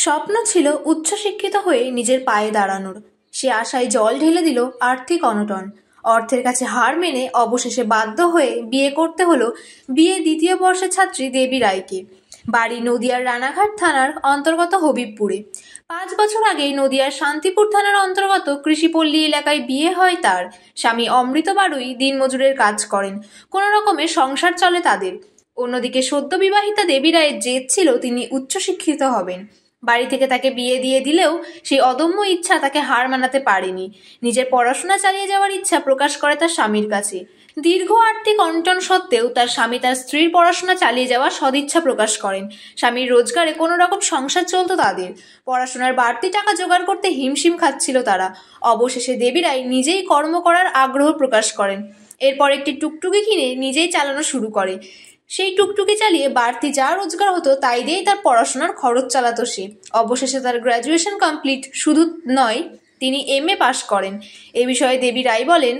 স্বপ্ন ছিল উচ্চশিক্ষিত হয়ে নিজের পায়ে দাঁড়ানোর। সে আশায় জল ঢেলে দিল আর্থিক অনটন। অর্থের কাছে হার মেনে অবশেষে বাধ্য হয়ে বিয়ে করতে হলো বিয়ে দ্বিতীয় বর্ষের ছাত্রী দেবী রায়কে। বাড়ি নদিয়ার রানাঘাট থানার অন্তর্গত হবিবপুরে। 5 বছর আগেই নদিয়ার শান্তিপুর থানার অন্তর্গত কৃষিপল্লী এলাকায় বিয়ে হয় তার। স্বামী অমৃত বাড়ুই দিনমজুরের কাজ করেন, কোনো রকমে সংসার চলে তাদের। অন্যদিকে সদ্য বিবাহিতা দেবী রায়ের জেদ ছিল তিনি উচ্চশিক্ষিত হবেন। বাড়ি থেকে তাকে বিয়ে দিয়ে দিলেও সেই অদম্য ইচ্ছা তাকে হার মানাতে পারেনি। নিজের পড়াশোনা চালিয়ে যাওয়ার ইচ্ছা প্রকাশ করে তার স্বামীর কাছে। দীর্ঘ আর্থিক অনটন সত্ত্বেও তার স্বামী তার স্ত্রীর পড়াশোনা চালিয়ে যাওয়ার সদিচ্ছা প্রকাশ করেন। স্বামীর রোজগারে কোনো রকম সংসার চলত তাদের। পড়াশোনার বাড়তি টাকা জোগাড় করতে হিমশিম খাচ্ছিল তারা। অবশেষে দেবী রায় নিজেই কর্ম করার আগ্রহ প্রকাশ করেন। এরপর একটি টুকটুকি কিনে নিজেই চালানো শুরু করে। সেই টুকটুকি চালিয়ে বাড়তি যা রোজগার হতো তাই দিয়েই তার পড়াশোনার খরচ চালাতো সে। অবশেষে তার গ্র্যাজুয়েশন কমপ্লিট, শুধু নয় তিনি MA পাশ করেন। এ বিষয়ে দেবী রায় বলেন,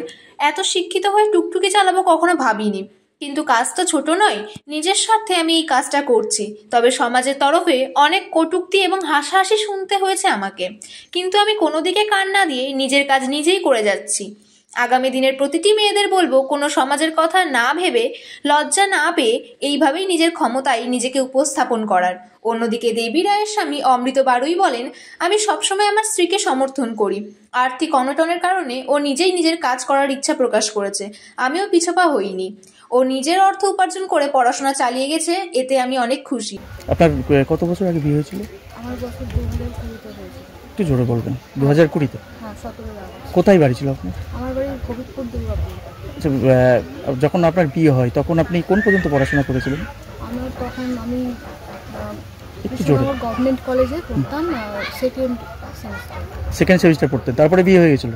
এত শিক্ষিত হয়ে টুকটুকি চালাবো কখনো ভাবিনি, কিন্তু কাজ তো ছোট নয়। নিজের স্বার্থে আমি এই কাজটা করছি, তবে সমাজের তরফে অনেক কটূক্তি এবং হাসাহাসি শুনতে হয়েছে আমাকে, কিন্তু আমি কোনো দিকে কান না দিয়ে নিজের কাজ নিজেই করে যাচ্ছি। আগামী দিনের প্রতিটি মেয়েদের বলবো, কোনো সমাজের কথা না ভেবে, লজ্জা না পেয়ে এইভাবেই নিজের ক্ষমতায় নিজেকে উপস্থাপন করার। অন্যদিকে দেবী রায়ের স্বামী অমৃত বাড়ুই বলেন, আমি সবসময় আমার স্ত্রীকে সমর্থন করি। আর্থিক অনটনের কারণে ও নিজেই নিজের কাজ করার ইচ্ছা প্রকাশ করেছে, আমিও পিছপা হইনি। ও নিজের অর্থ উপার্জন করে পড়াশোনা চালিয়ে গেছে, এতে আমি অনেক খুশি। আপনার কত বছর আগে বিয়ে হয়েছিল? আমার বছর 2020-তে হয়েছিল। একটু জোরে বলবেন। 2020-তে? হ্যাঁ, 17 আগস্ট। কোথায় বাড়ি ছিল আপনার? আমার বাড়ি হবিবপুর, দুর্গাপুর। আচ্ছা, যখন আপনার বিয়ে হয় তখন আপনি কোন পর্যন্ত পড়াশোনা করেছিলেন? আমি একটু জোরে। গভর্নমেন্ট কলেজে পড়তাম, সেকেন্ড সেমিস্টার পড়তেন, তারপরে বিয়ে হয়ে গেছিল।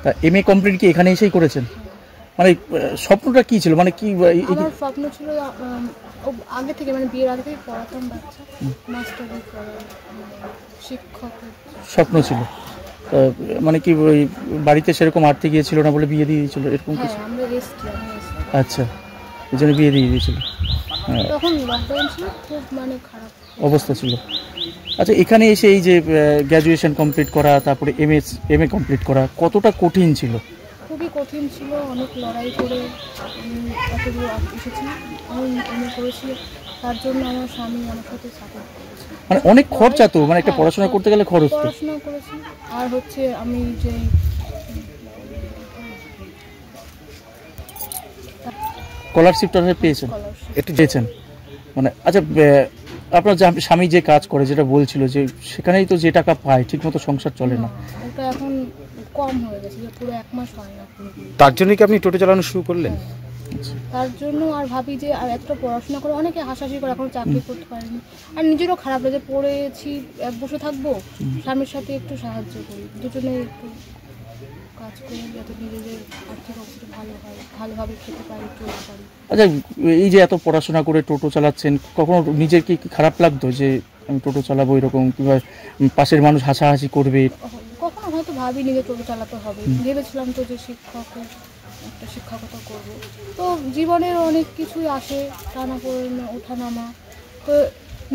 তা MA কমপ্লিট কি এখানে এসেই করেছেন? মানে স্বপ্নটা কি ছিল, মানে কি? আমার স্বপ্ন ছিল আগে থেকে, মানে বিয়ের আগে থেকে পড়াতাম বাচ্চা, মাস্টারি করার শিক্ষক স্বপ্ন ছিল। মানে কি ওই বাড়িতে সেরকম আর্থিক ইয়ে ছিল না বলে বিয়ে দিয়ে দিয়েছিল, এরকম কিছু? আমরা আচ্ছা, এই জন্য বিয়ে দিয়ে দিয়েছিল। তখন লকডাউন ছিল, খুব মানে খারাপ অবস্থা ছিল। আচ্ছা, এখানে এসে এই যে গ্র্যাজুয়েশন কমপ্লিট করা, তারপরে MA কমপ্লিট করা কতটা কঠিন ছিল? খুবই কঠিন ছিল, অনেক লড়াই করে আমি এতদূর এসেছি। আমি MA করেছি, তার জন্য আমার স্বামী আমার সাথে সাপোর্ট করেছে। মানে অনেক খরচা তো, মানে একটা পড়াশোনা করতে গেলে খরচ তো। পড়াশোনা করেছি, আর হচ্ছে আমি যে স্কলারশিপটা পেয়েছেন, একটু পেয়েছেন মানে। আচ্ছা, আপনার স্বামী যে কাজ করে, যেটা বলছিল যে সেখানেই তো যে টাকা পায় ঠিকমতো সংসার চলে না, ওটা এখন কম হয়ে গেছে, যে পুরো 1 মাস হয় না। তার জন্য কি আপনি টোটো চালানো শুরু করলেন? তার জন্য, আর ভাবি যে আর এতটা পড়াশোনা করে, অনেকে হাসাহাসি করে এখন চাকরি করতে পারেনি, আর নিজেরও খারাপ লাগে, পড়েছি বসে থাকবো, স্বামীর সাথে একটু সাহায্য করি, দুজনে একটু কাজ করি যাতে নিজেদের আর্থিক অবস্থা ভালো হয়, ভালোভাবে খেতে পারি, চলতে পারি। আচ্ছা, এই যে এত পড়াশোনা করে টোটো চালাচ্ছেন, কখনো নিজের কি খারাপ লাগতো যে আমি টোটো চালাবো এরকম, কিংবা পাশের মানুষ হাসাহাসি করবে? কখনো হয়তো ভাবিনি যে টোটো চালাতে হবে, ভেবেছিলাম তো যে একটা শিক্ষকতা করব। তো জীবনের অনেক কিছুই আসে, টানাপোড়েন, ওঠানামা, তো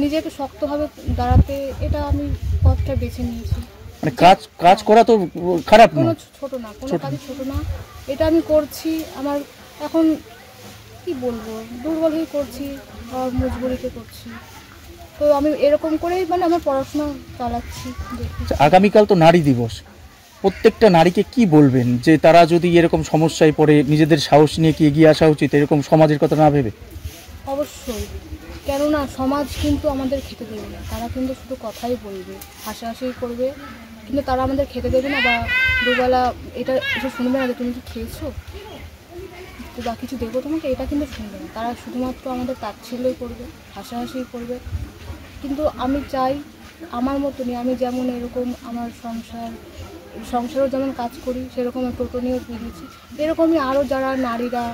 নিজেকে শক্তভাবে দাঁড়াতে এটা আমি পথটা বেছে নিয়েছি। মানে কাজ করা তো খারাপ না, কোনো ছোট না, কোনো কাজই ছোট না। এটা আমি করছি, আমার এখন কি বলবো, দুর্বল হয়ে করছি, আর মজবুরিতে করছি। তো আমি এরকম করেই মানে আমার পড়াশোনা চালাচ্ছি। আগামীকাল তো নারী দিবস, প্রত্যেকটা নারীকে কি বলবেন যে তারা যদি এরকম সমস্যায় পড়ে নিজেদের সাহস নিয়ে কি এগিয়ে আসা উচিত, এরকম সমাজের কথা না ভেবে? অবশ্যই, কেননা সমাজ কিন্তু আমাদের খেতে দেবে না, তারা কিন্তু শুধু কথাই বলবে, হাসাহাসি করবে, কিন্তু তারা আমাদের খেতে দেবে না, বা দুবেলা এটা এসে শুনবে না যে তুমি কি খেয়েছো বা কিছু দেবো তোমাকে, এটা কিন্তু শুনবে না। তারা শুধুমাত্র আমাদের তাচ্ছিল্যই করবে, হাসাহাসি করবে। কিন্তু আমি চাই আমার মতনই, আমি যেমন এরকম আমার সংসারও যেমন কাজ করি, সেরকম টোটো নিয়েও বেরিয়েছি, এরকমই আরও যারা নারীরা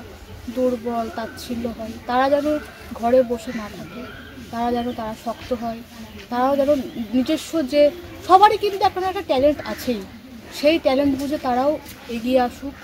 দুর্বল, তাচ্ছিল্য হয়, তারা যেন ঘরে বসে না থাকে, তারা শক্ত হয়, তারাও যেন নিজস্ব, যে সবারই কিন্তু একটা ট্যালেন্ট আছেই, সেই ট্যালেন্ট বুঝে তারাও এগিয়ে আসুক।